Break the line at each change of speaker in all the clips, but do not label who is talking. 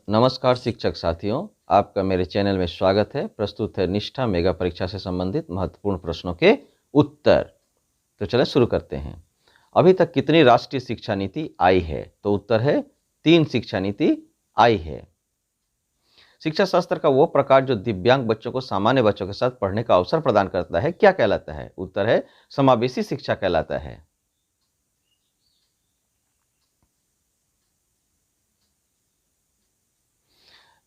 नमस्कार शिक्षक साथियों, आपका मेरे चैनल में स्वागत है। प्रस्तुत है निष्ठा मेगा परीक्षा से संबंधित महत्वपूर्ण प्रश्नों के उत्तर। तो चलिए शुरू करते हैं। अभी तक कितनी राष्ट्रीय शिक्षा नीति आई है? तो उत्तर है 3 शिक्षा नीति आई है। शिक्षा शास्त्र का वो प्रकार जो दिव्यांग बच्चों को सामान्य बच्चों के साथ पढ़ने का अवसर प्रदान करता है, क्या कहलाता है? उत्तर है समावेशी शिक्षा कहलाता है।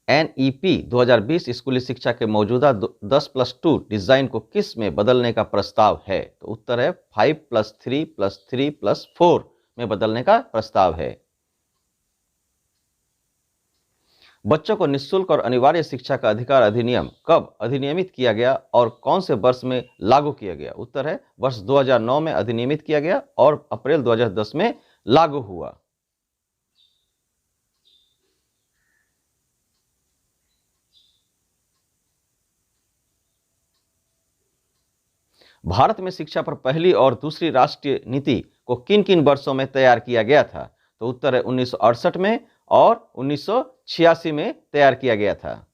NEP 2020 स्कूली शिक्षा के मौजूदा 10+2 डिजाइन को किस में बदलने का प्रस्ताव है? तो उत्तर है 5+3+3+4 में बदलने का प्रस्ताव है। बच्चों को निःशुल्क और अनिवार्य शिक्षा का अधिकार अधिनियम कब अधिनियमित किया गया और कौन से वर्ष में लागू किया गया? उत्तर है वर्ष 2009 में अधिनियमित किया गया और अप्रैल 2010 में लागू हुआ। भारत में शिक्षा पर पहली और दूसरी राष्ट्रीय नीति को किन किन वर्षों में तैयार किया गया था? तो उत्तर है 1968 में और 1986 में तैयार किया गया था।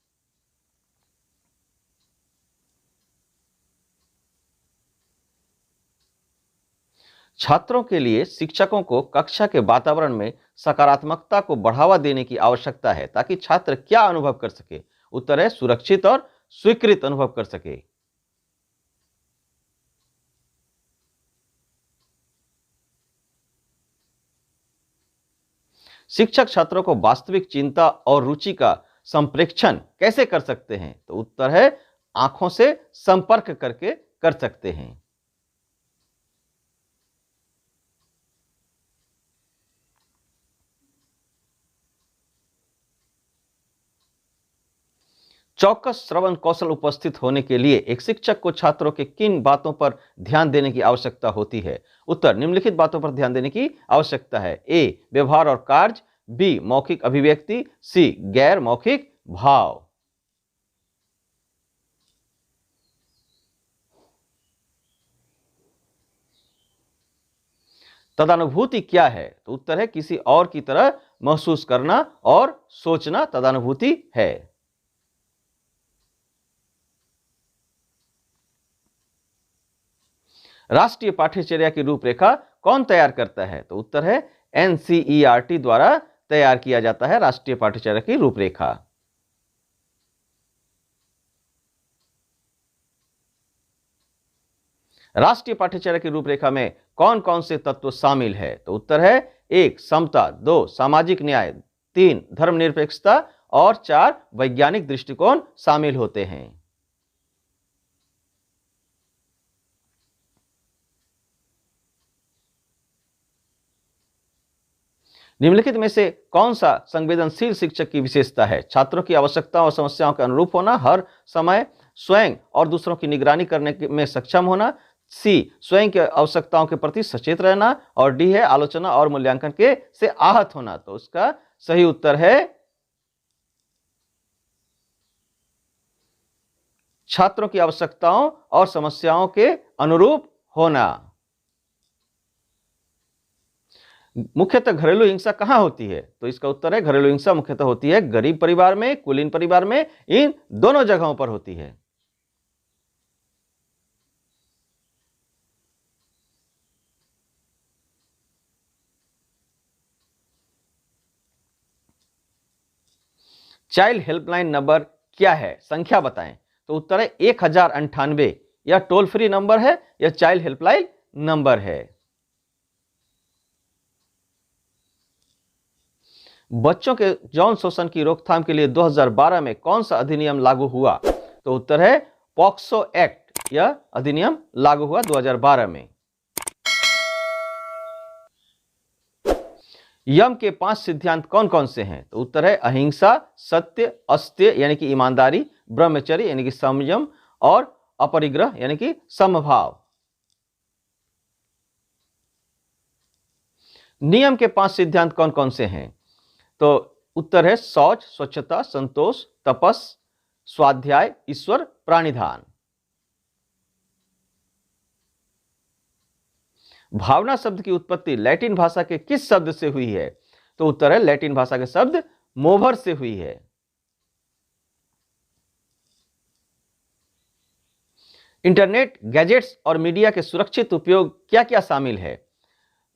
छात्रों के लिए शिक्षकों को कक्षा के वातावरण में सकारात्मकता को बढ़ावा देने की आवश्यकता है ताकि छात्र क्या अनुभव कर सके? उत्तर है सुरक्षित और स्वीकृत अनुभव कर सके। शिक्षक छात्रों को वास्तविक चिंता और रुचि का संप्रेक्षण कैसे कर सकते हैं? तो उत्तर है आंखों से संपर्क करके कर सकते हैं। चौकस श्रवण कौशल उपस्थित होने के लिए एक शिक्षक को छात्रों के किन बातों पर ध्यान देने की आवश्यकता होती है? उत्तर निम्नलिखित बातों पर ध्यान देने की आवश्यकता है। ए व्यवहार और कार्य, बी मौखिक अभिव्यक्ति, सी गैर मौखिक भाव। तदानुभूति क्या है? तो उत्तर है किसी और की तरह महसूस करना और सोचना तदानुभूति है। राष्ट्रीय पाठ्यचर्या की रूपरेखा कौन तैयार करता है? तो उत्तर है NCERT द्वारा तैयार किया जाता है राष्ट्रीय पाठ्यचर्या की रूपरेखा। राष्ट्रीय पाठ्यचर्या की रूपरेखा में कौन कौन से तत्व शामिल है? तो उत्तर है 1 समता, 2 सामाजिक न्याय, 3 धर्मनिरपेक्षता और 4 वैज्ञानिक दृष्टिकोण शामिल होते हैं। निम्नलिखित में से कौन सा संवेदनशील शिक्षक की विशेषता है? छात्रों की आवश्यकताओं और समस्याओं के अनुरूप होना, हर समय स्वयं और दूसरों की निगरानी करने में सक्षम होना, सी स्वयं की आवश्यकताओं के प्रति सचेत रहना और डी है आलोचना और मूल्यांकन के से आहत होना। तो उसका सही उत्तर है छात्रों की आवश्यकताओं और समस्याओं के अनुरूप होना। मुख्यतः घरेलू हिंसा कहां होती है? तो इसका उत्तर है घरेलू हिंसा मुख्यतः होती है गरीब परिवार में, कुलीन परिवार में, इन दोनों जगहों पर होती है। चाइल्ड हेल्पलाइन नंबर क्या है? संख्या बताएं। तो उत्तर है 1098। यह टोल फ्री नंबर है, यह चाइल्ड हेल्पलाइन नंबर है। बच्चों के यौन शोषण की रोकथाम के लिए 2012 में कौन सा अधिनियम लागू हुआ? तो उत्तर है पॉक्सो एक्ट। यह अधिनियम लागू हुआ 2012 में। यम के 5 सिद्धांत कौन कौन से हैं? तो उत्तर है अहिंसा, सत्य, अस्त्य यानी कि ईमानदारी, ब्रह्मचर्य यानी कि संयम और अपरिग्रह यानी कि समभाव। नियम के 5 सिद्धांत कौन कौन से हैं? तो उत्तर है शौच, स्वच्छता, संतोष, तपस, स्वाध्याय, ईश्वर, प्राणिधान। भावना शब्द की उत्पत्ति लैटिन भाषा के किस शब्द से हुई है? तो उत्तर है लैटिन भाषा के शब्द मोवर से हुई है। इंटरनेट, गैजेट्स और मीडिया के सुरक्षित उपयोग क्या क्या शामिल है?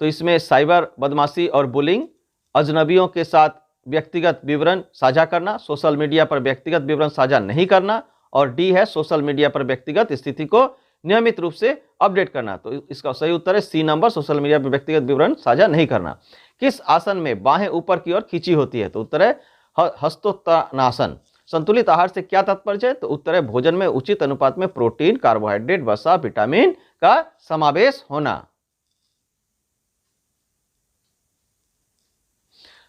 तो इसमें साइबर बदमाशी और बुलिंग, अजनबियों के साथ व्यक्तिगत विवरण साझा करना, सोशल मीडिया पर व्यक्तिगत विवरण साझा नहीं करना, और डी है सोशल मीडिया पर व्यक्तिगत स्थिति को नियमित रूप से अपडेट करना। तो इसका सही उत्तर है सी नंबर, सोशल मीडिया पर व्यक्तिगत विवरण साझा नहीं करना। किस आसन में बाहें ऊपर की ओर खींची होती है? तो उत्तर है हस्तोत्तानासन। संतुलित आहार से क्या तात्पर्य है? तो उत्तर है भोजन में उचित अनुपात में प्रोटीन, कार्बोहाइड्रेट, वसा, विटामिन का समावेश होना।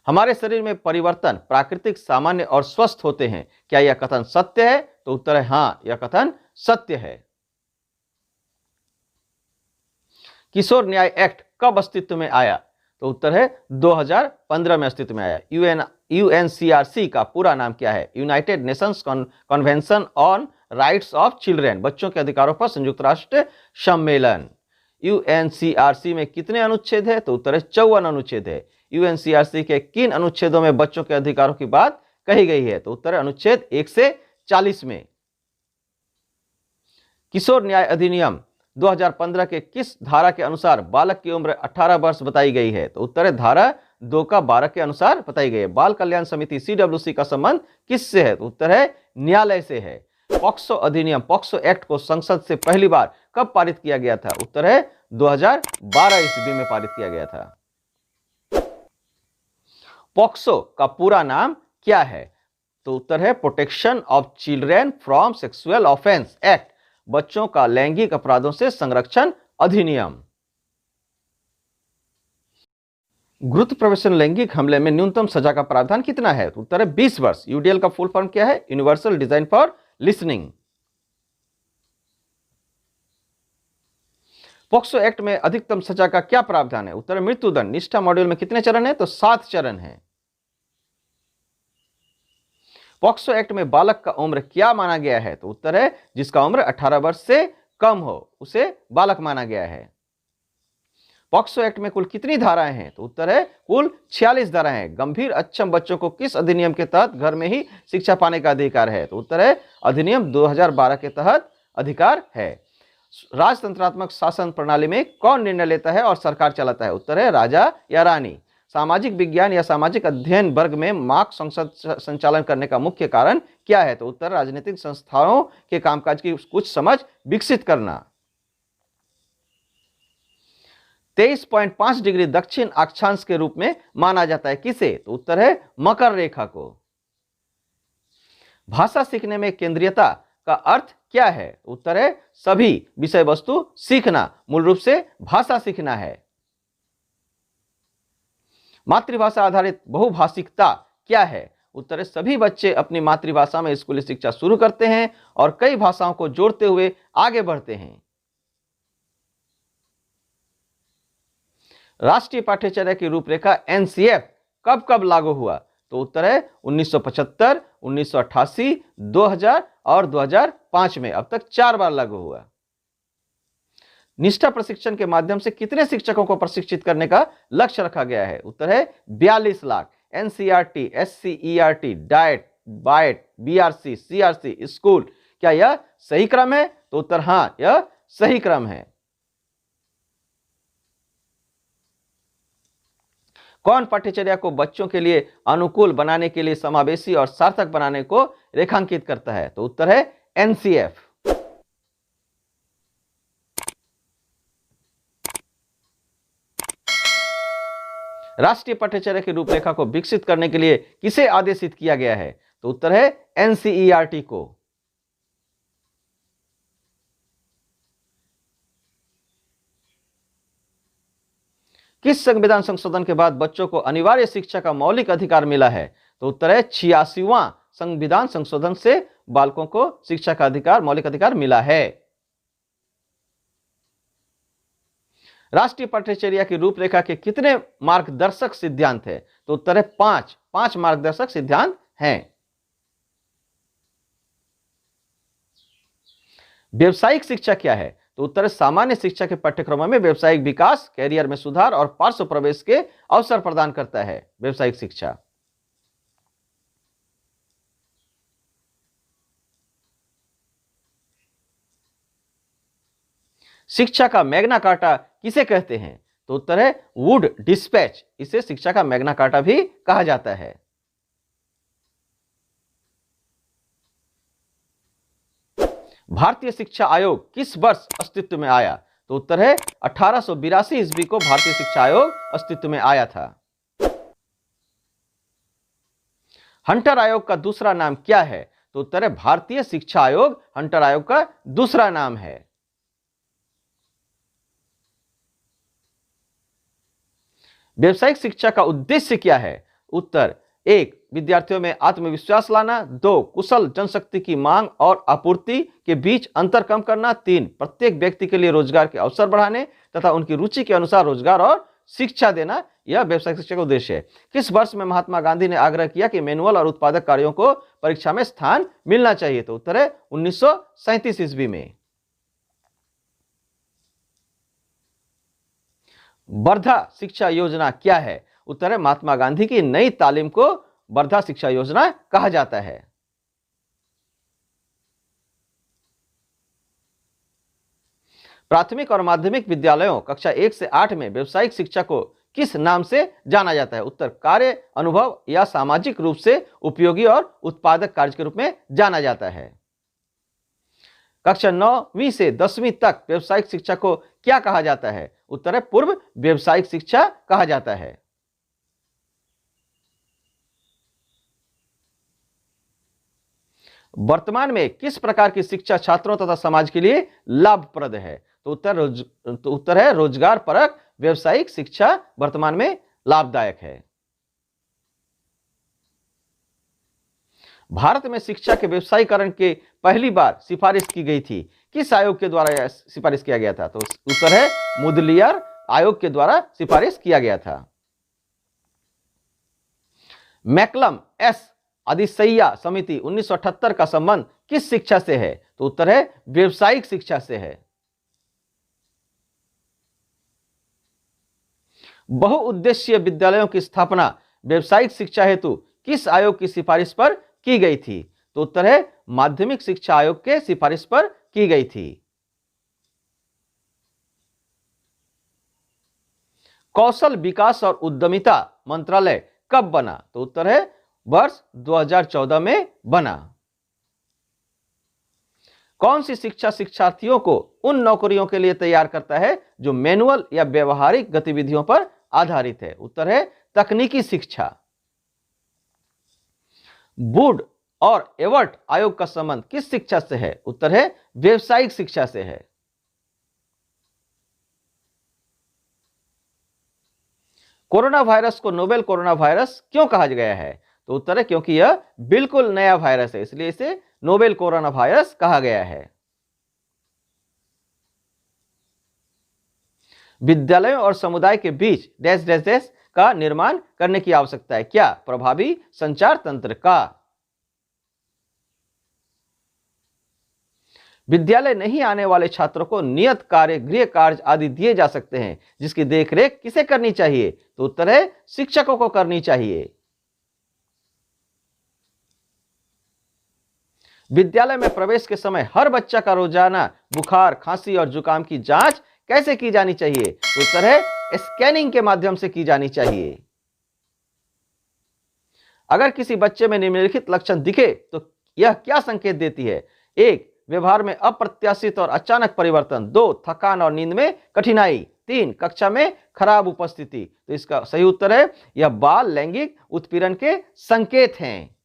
हमारे शरीर में परिवर्तन प्राकृतिक, सामान्य और स्वस्थ होते हैं, क्या यह कथन सत्य है? तो उत्तर है हां, यह कथन सत्य है। किशोर न्याय एक्ट कब अस्तित्व में आया? तो उत्तर है 2015 में अस्तित्व में आया। यूएनसीआरसी का पूरा नाम क्या है? United Nations convention on rights of children, बच्चों के अधिकारों पर संयुक्त राष्ट्र सम्मेलन। यूएनसीआरसी में कितने अनुच्छेद है? तो उत्तर है 54 अनुच्छेद है। यूएनसीआरसी के किन अनुच्छेदों में बच्चों के अधिकारों की बात कही गई है? तो उत्तर है अनुच्छेद 1 से 40 में। किशोर न्याय अधिनियम 2015 के किस धारा के अनुसार बालक की उम्र 18 वर्ष बताई गई है? तो उत्तर है धारा 2 का 12 के अनुसार बताई गई है। बाल कल्याण समिति सीडब्ल्यूसी का संबंध किससे है? तो उत्तर है न्यायालय से है। पॉक्सो अधिनियम, पॉक्सो एक्ट को संसद से पहली बार कब पारित किया गया था? उत्तर है 2012 ईस्वी में पारित किया गया था। पॉक्सो का पूरा नाम क्या है? तो उत्तर है protection of children from sexual offence act, बच्चों का लैंगिक अपराधों से संरक्षण अधिनियम। गुरुत्व प्रवेशन लैंगिक हमले में न्यूनतम सजा का प्रावधान कितना है? तो उत्तर है 20 वर्ष। यूडीएल का फुल फॉर्म क्या है? Universal design for listening. POCSO act में अधिकतम सजा का क्या प्रावधान है? उत्तर है मृत्युदंड। निष्ठा मॉड्यूल में कितने चरण है? तो 7 चरण है। पॉक्सो एक्ट में बालक का उम्र क्या माना गया है? तो उत्तर है जिसका उम्र 18 वर्ष से कम हो उसे बालक माना गया है। पॉक्सो एक्ट में कुल कितनी धाराएं हैं? तो उत्तर है कुल 46 धाराएं हैं। गंभीर अक्षम बच्चों को किस अधिनियम के तहत घर में ही शिक्षा पाने का अधिकार है? तो उत्तर है अधिनियम 2012 के तहत अधिकार है। राजतंत्रात्मक शासन प्रणाली में कौन निर्णय लेता है और सरकार चलाता है? उत्तर है राजा या रानी। सामाजिक विज्ञान या सामाजिक अध्ययन वर्ग में मार्क संसद संचालन करने का मुख्य कारण क्या है? तो उत्तर राजनीतिक संस्थाओं के कामकाज की कुछ समझ विकसित करना। 23.5 डिग्री दक्षिण अक्षांश के रूप में माना जाता है किसे? तो उत्तर है मकर रेखा को। भाषा सीखने में केंद्रीयता का अर्थ क्या है? उत्तर है सभी विषय वस्तु सीखना, मूल रूप से भाषा सीखना है। मातृभाषा आधारित बहुभाषिकता क्या है? उत्तर है सभी बच्चे अपनी मातृभाषा में स्कूली शिक्षा शुरू करते हैं और कई भाषाओं को जोड़ते हुए आगे बढ़ते हैं। राष्ट्रीय पाठ्यचर्या की रूपरेखा एनसीएफ कब कब लागू हुआ? तो उत्तर है 1975, 1988, 2000 और 2005 में। अब तक 4 बार लागू हुआ। निष्ठा प्रशिक्षण के माध्यम से कितने शिक्षकों को प्रशिक्षित करने का लक्ष्य रखा गया है? उत्तर है 42 लाख। एनसीईआरटी, एससीईआरटी, डाइट, बाइट, बीआरसी, सीआरसी, स्कूल, क्या यह सही क्रम है? तो उत्तर हां, यह सही क्रम है। कौन पाठ्यचर्या को बच्चों के लिए अनुकूल बनाने के लिए समावेशी और सार्थक बनाने को रेखांकित करता है? तो उत्तर है एनसीएफ। राष्ट्रीय पाठ्यचर्या की रूपरेखा को विकसित करने के लिए किसे आदेशित किया गया है? तो उत्तर है एनसीईआरटी को। किस संविधान संशोधन के बाद बच्चों को अनिवार्य शिक्षा का मौलिक अधिकार मिला है? तो उत्तर है 86वां संविधान संशोधन से बालकों को शिक्षा का अधिकार, मौलिक अधिकार मिला है। राष्ट्रीय पाठ्यचर्या की रूपरेखा के कितने मार्गदर्शक सिद्धांत है? तो उत्तर है 5 मार्गदर्शक सिद्धांत हैं। व्यवसायिक शिक्षा क्या है? तो उत्तर सामान्य शिक्षा के पाठ्यक्रमों में व्यवसायिक विकास, कैरियर में सुधार और पार्श्व प्रवेश के अवसर प्रदान करता है व्यवसायिक शिक्षा। शिक्षा का मैग्ना कार्टा किसे कहते हैं? तो उत्तर है वुड डिस्पैच। इसे शिक्षा का मैग्ना कार्टा भी कहा जाता है। भारतीय शिक्षा आयोग किस वर्ष अस्तित्व में आया? तो उत्तर है 1882 ईस्वी को भारतीय शिक्षा आयोग अस्तित्व में आया था। हंटर आयोग का दूसरा नाम क्या है? तो उत्तर है भारतीय शिक्षा आयोग हंटर आयोग का दूसरा नाम है। व्यावसायिक शिक्षा का उद्देश्य क्या है? उत्तर 1 विद्यार्थियों में आत्मविश्वास लाना, 2 कुशल जनशक्ति की मांग और आपूर्ति के बीच अंतर कम करना, 3 प्रत्येक व्यक्ति के लिए रोजगार के अवसर बढ़ाने तथा उनकी रुचि के अनुसार रोजगार और शिक्षा देना, यह व्यावसायिक शिक्षा का उद्देश्य है। किस वर्ष में महात्मा गांधी ने आग्रह किया कि मैनुअल और उत्पादक कार्यों को परीक्षा में स्थान मिलना चाहिए? तो उत्तर है 1937 ईस्वी में। वर्धा शिक्षा योजना क्या है? उत्तर है महात्मा गांधी की नई तालीम को वर्धा शिक्षा योजना कहा जाता है। प्राथमिक और माध्यमिक विद्यालयों कक्षा 1 से 8 में व्यावसायिक शिक्षा को किस नाम से जाना जाता है? उत्तर कार्य, अनुभव या सामाजिक रूप से उपयोगी और उत्पादक कार्य के रूप में जाना जाता है। कक्षा 9वीं से 10वीं तक व्यावसायिक शिक्षा को क्या कहा जाता है? उत्तर है पूर्व व्यावसायिक शिक्षा कहा जाता है। वर्तमान में किस प्रकार की शिक्षा छात्रों तथा समाज के लिए लाभप्रद है? तो उत्तर है रोजगार परक व्यावसायिक शिक्षा वर्तमान में लाभदायक है। भारत में शिक्षा के व्यवसायीकरण के पहली बार सिफारिश की गई थी, किस आयोग के द्वारा यह सिफारिश किया गया था? तो उत्तर है मुदलियार आयोग के द्वारा सिफारिश किया गया था। मैकलम एस अधिसैया समिति 1978 का संबंध किस शिक्षा से है? तो उत्तर है व्यावसायिक शिक्षा से है। बहुउद्देशीय विद्यालयों की स्थापना व्यावसायिक शिक्षा हेतु किस आयोग की सिफारिश पर की गई थी? तो उत्तर है माध्यमिक शिक्षा आयोग के सिफारिश पर की गई थी। कौशल विकास और उद्यमिता मंत्रालय कब बना? तो उत्तर है वर्ष 2014 में बना। कौन सी शिक्षा शिक्षार्थियों को उन नौकरियों के लिए तैयार करता है जो मैनुअल या व्यवहारिक गतिविधियों पर आधारित है? उत्तर है तकनीकी शिक्षा। वुड और एवर्ट आयोग का संबंध किस शिक्षा से है? उत्तर है व्यावसायिक शिक्षा से है। कोरोना वायरस को नोवेल कोरोना वायरस क्यों कहा गया है? तो उत्तर है क्योंकि यह बिल्कुल नया वायरस है, इसलिए इसे नोवेल कोरोना वायरस कहा गया है। विद्यालयों और समुदाय के बीच डैश डैश डैश का निर्माण करने की आवश्यकता है, क्या? प्रभावी संचार तंत्र का। विद्यालय नहीं आने वाले छात्रों को नियत कार्य, गृह कार्य आदि दिए जा सकते हैं, जिसकी देखरेख किसे करनी चाहिए? तो उत्तर है शिक्षकों को करनी चाहिए। विद्यालय में प्रवेश के समय हर बच्चा का रोजाना बुखार, खांसी और जुकाम की जांच कैसे की जानी चाहिए? तो उत्तर है स्कैनिंग के माध्यम से की जानी चाहिए। अगर किसी बच्चे में निम्नलिखित लक्षण दिखे तो यह क्या संकेत देती है? 1 व्यवहार में अप्रत्याशित और अचानक परिवर्तन, 2 थकान और नींद में कठिनाई, 3 कक्षा में खराब उपस्थिति। तो इसका सही उत्तर है यह बाल लैंगिक उत्पीड़न के संकेत हैं।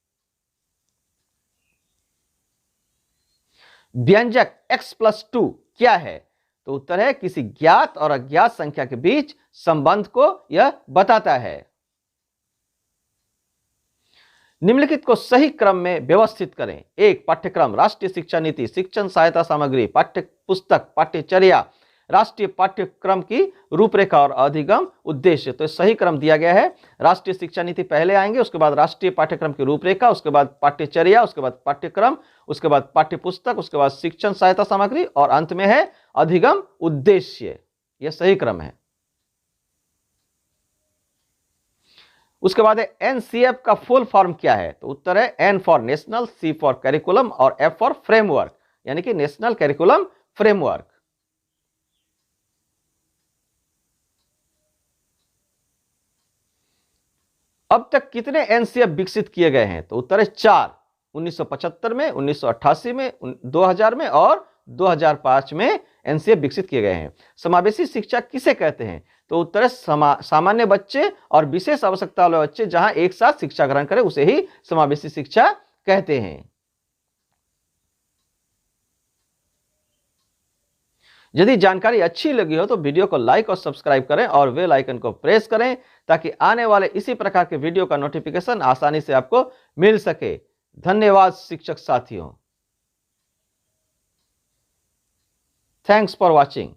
व्यंजक x+2 क्या है? तो उत्तर है किसी ज्ञात और अज्ञात संख्या के बीच संबंध को यह बताता है। निम्नलिखित को सही क्रम में व्यवस्थित करें। 1 पाठ्यक्रम, राष्ट्रीय शिक्षा नीति, शिक्षण सहायता सामग्री, पाठ्य पुस्तक, पाठ्यचर्या, राष्ट्रीय पाठ्यक्रम की रूपरेखा और अधिगम उद्देश्य। तो सही क्रम दिया गया है। राष्ट्रीय शिक्षा नीति पहले आएंगे, उसके बाद राष्ट्रीय पाठ्यक्रम की रूपरेखा, उसके बाद पाठ्यचर्या, उसके बाद पाठ्यक्रम, उसके बाद पाठ्यपुस्तक, उसके बाद शिक्षण सहायता सामग्री और अंत में है अधिगम उद्देश्य। यह सही क्रम है। उसके बाद है एनसीएफ का फुल फॉर्म क्या है? तो उत्तर है N for national, C for curriculum और एफ फॉर फ्रेमवर्क, यानी कि नेशनल करिकुलम फ्रेमवर्क। अब तक कितने एनसीएफ विकसित किए गए हैं? तो उत्तर है 4। 1975 में, 1988 में, 2000 में और 2005 में एनसीएफ विकसित किए गए हैं। समावेशी शिक्षा किसे कहते हैं? तो उत्तर है सामान्य बच्चे और विशेष आवश्यकता वाले बच्चे जहां एक साथ शिक्षा ग्रहण करें उसे ही समावेशी शिक्षा कहते हैं। यदि जानकारी अच्छी लगी हो तो वीडियो को लाइक और सब्सक्राइब करें और बेल आइकन को प्रेस करें ताकि आने वाले इसी प्रकार के वीडियो का नोटिफिकेशन आसानी से आपको मिल सके। धन्यवाद शिक्षक साथियों। Thanks for watching.